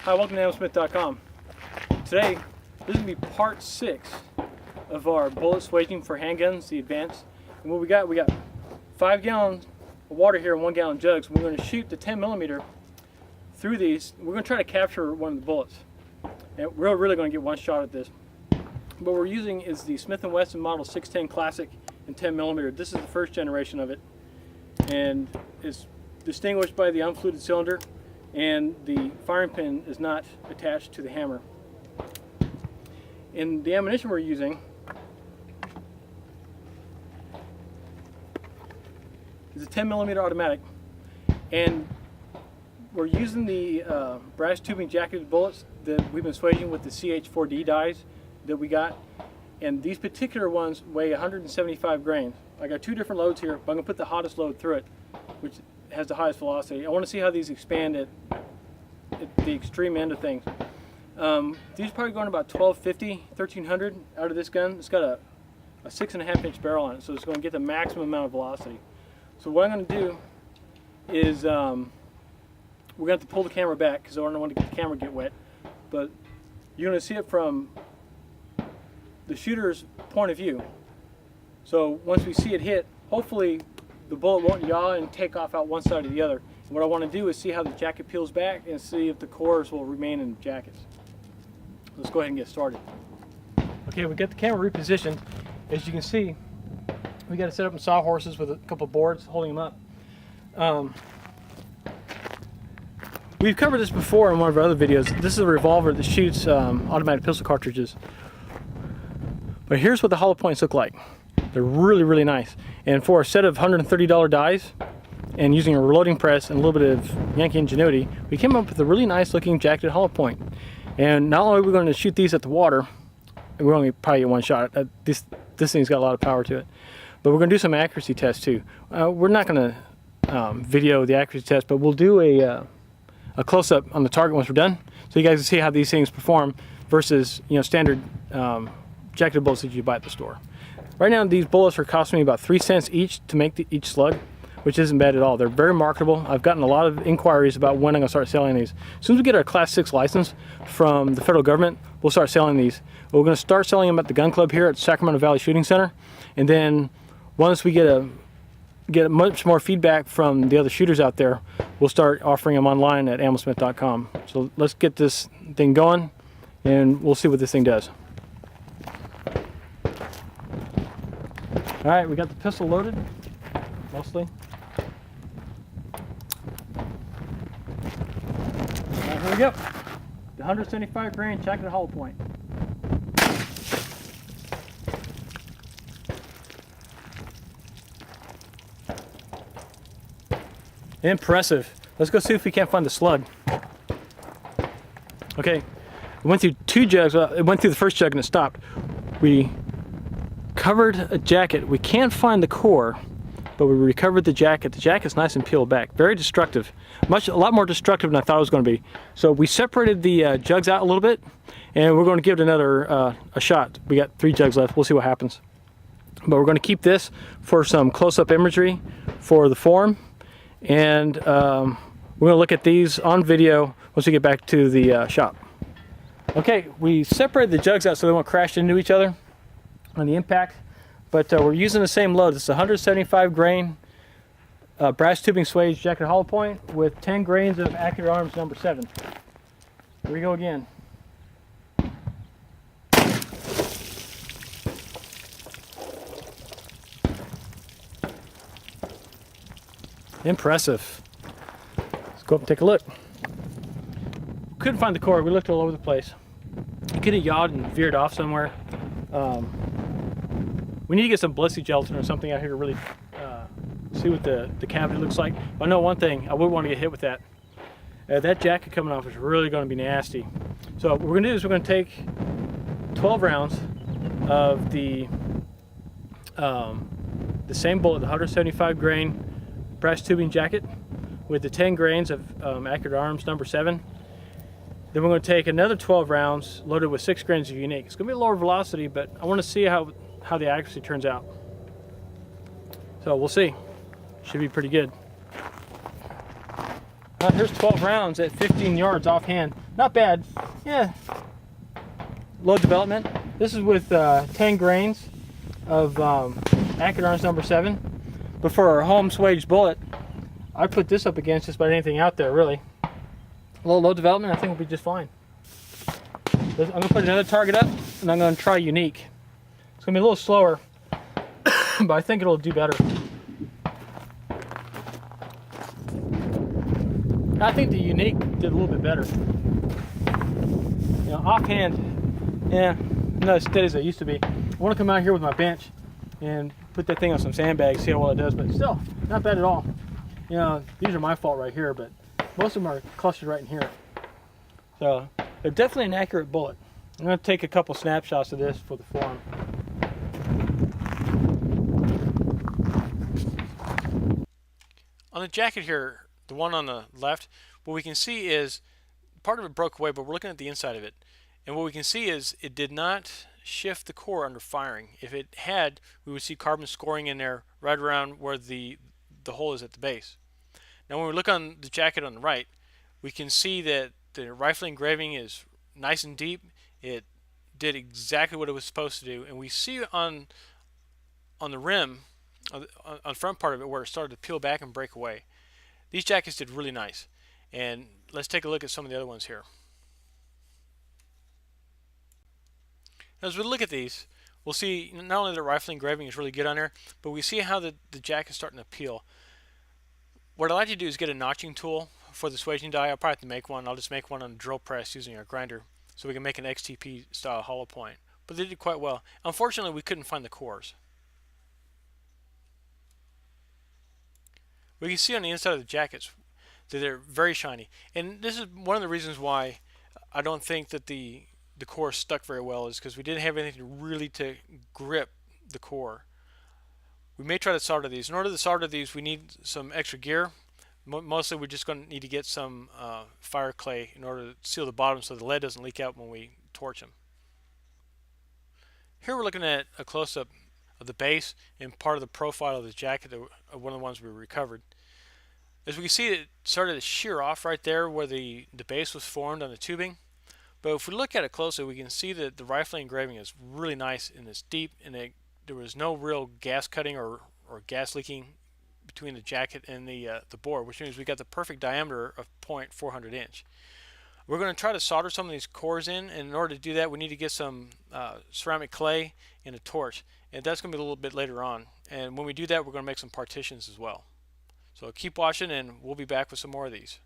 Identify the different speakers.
Speaker 1: Hi, welcome to AmmoSmith.com. Today, this is going to be part 6 of our bullet swaging for handguns, the advanced. And what we got 5 gallons of water here in 1 gallon jugs. We're going to shoot the 10mm through these. We're going to try to capture one of the bullets. And we're really going to get one shot at this. What we're using is the Smith & Wesson Model 610 Classic in 10mm. This is the first generation of it. And it's distinguished by the unfluted cylinder, and the firing pin is not attached to the hammer. And the ammunition we're using is a 10mm automatic, and we're using the brass tubing jacketed bullets that we've been swaging with the CH4D dies that we got, and these particular ones weigh 175 grains. I got 2 different loads here, but I'm going to put the hottest load through it, which has the highest velocity. I want to see how these expand at the extreme end of things. These are probably going about 1250, 1300 out of this gun. It's got a 6.5 inch barrel on it, so it's going to get the maximum amount of velocity. So what I'm going to do is we're going to have to pull the camera back because I don't want to get the camera get wet. But you're going to see it from the shooter's point of view. So once we see it hit, hopefully the bullet won't yaw and take off out one side or the other. And what I want to do is see how the jacket peels back and see if the cores will remain in the jackets. Let's go ahead and get started. Okay, we got the camera repositioned. As you can see, we got it set up in sawhorses with a couple of boards holding them up. We've covered this before in one of our other videos. This is a revolver that shoots automatic pistol cartridges. But here's what the hollow points look like. They're really, really nice. And for a set of $130 dies, and using a reloading press and a little bit of Yankee ingenuity, we came up with a really nice looking jacketed hollow point. And not only are we going to shoot these at the water, and we're only probably get one shot. This thing's got a lot of power to it. But we're going to do some accuracy tests too. We're not going to video the accuracy test, but we'll do a close-up on the target once we're done, so you guys can see how these things perform versus standard jacketed bullets that you buy at the store. Right now, these bullets are costing me about 3 cents each to make each slug, which isn't bad at all. They're very marketable. I've gotten a lot of inquiries about when I'm going to start selling these. As soon as we get our Class 6 license from the federal government, we'll start selling these. We're going to start selling them at the gun club here at Sacramento Valley Shooting Center, and then once we get much more feedback from the other shooters out there, we'll start offering them online at AmmoSmith.com. So let's get this thing going, and we'll see what this thing does. All right, we got the pistol loaded, mostly. All right, here we go. The 175 grain jacketed hollow point. Impressive. Let's go see if we can't find the slug. Okay, it went through 2 jugs. It went through the first jug and it stopped. We covered a jacket. We can't find the core, but we recovered the jacket. The jacket's nice and peeled back. Very destructive. A lot more destructive than I thought it was going to be. So we separated the jugs out a little bit, and we're going to give it another a shot. We got 3 jugs left. We'll see what happens. But we're going to keep this for some close-up imagery for the forum, and we're going to look at these on video once we get back to the shop. Okay, we separated the jugs out so they won't crash into each other on the impact, but we're using the same load. It's 175 grain brass tubing swage jacketed hollow point with 10 grains of Accurate Arms number 7. Here we go again. Impressive. Let's go up and take a look. Couldn't find the core. We looked all over the place. It could have yawed and veered off somewhere. We need to get some ballistic gelatin or something out here to really see what the cavity looks like. But I know one thing, I wouldn't want to get hit with that. That jacket coming off is really going to be nasty. So what we're going to do is we're going to take 12 rounds of the same bullet, the 175 grain brass tubing jacket with the 10 grains of Accurate Arms number 7. Then we're going to take another 12 rounds loaded with 6 grains of Unique. It's going to be a lower velocity, but I want to see how the accuracy turns out. So we'll see. Should be pretty good. Here's 12 rounds at 15 yards offhand. not bad. Yeah, low development. This is with 10 grains of Acadarns number 7. But for our home swage bullet, I put this up against just about anything out there, really. A little low development, I think will be just fine. I'm going to put another target up, and I'm going to try Unique. It's going to be a little slower, but I think it'll do better. I think the Unique did a little bit better. You know, offhand, yeah, not as steady as I used to be. I want to come out here with my bench and put that thing on some sandbags, see how well it does, but still, not bad at all. You know, these are my fault right here, but most of them are clustered right in here. So, they're definitely an accurate bullet. I'm going to take a couple snapshots of this for the forum. On the jacket here, the one on the left, what we can see is part of it broke away, but we're looking at the inside of it. And what we can see is it did not shift the core under firing. If it had, we would see carbon scoring in there right around where the hole is at the base. Now when we look on the jacket on the right, we can see that the rifle engraving is nice and deep. It did exactly what it was supposed to do, and we see on the rim, on the front part of it, where it started to peel back and break away. These jackets did really nice, and let's take a look at some of the other ones here. As we look at these, we'll see not only the rifle engraving is really good on there, but we see how the jacket is starting to peel. What I'd like to do is get a notching tool for the swaging die. I'll probably have to make one. I'll just make one on a drill press using our grinder so we can make an XTP style hollow point. But they did quite well. Unfortunately, we couldn't find the cores. We can see on the inside of the jackets that they're very shiny. And this is one of the reasons why I don't think that the core stuck very well, is because we didn't have anything really to grip the core. We may try to solder these. In order to solder these, we need some extra gear. Mostly we're just going to need to get some fire clay in order to seal the bottom so the lead doesn't leak out when we torch them. Here we're looking at a close-up of the base and part of the profile of the jacket, one of the ones we recovered. As we can see, it started to shear off right there where the base was formed on the tubing. But if we look at it closely, we can see that the rifle engraving is really nice and it's deep, and there was no real gas cutting or gas leaking between the jacket and the bore, which means we got the perfect diameter of 0.400 inch. We're going to try to solder some of these cores in, and in order to do that, we need to get some ceramic clay and a torch, and that's going to be a little bit later on. And when we do that, we're going to make some partitions as well. So keep watching, and we'll be back with some more of these.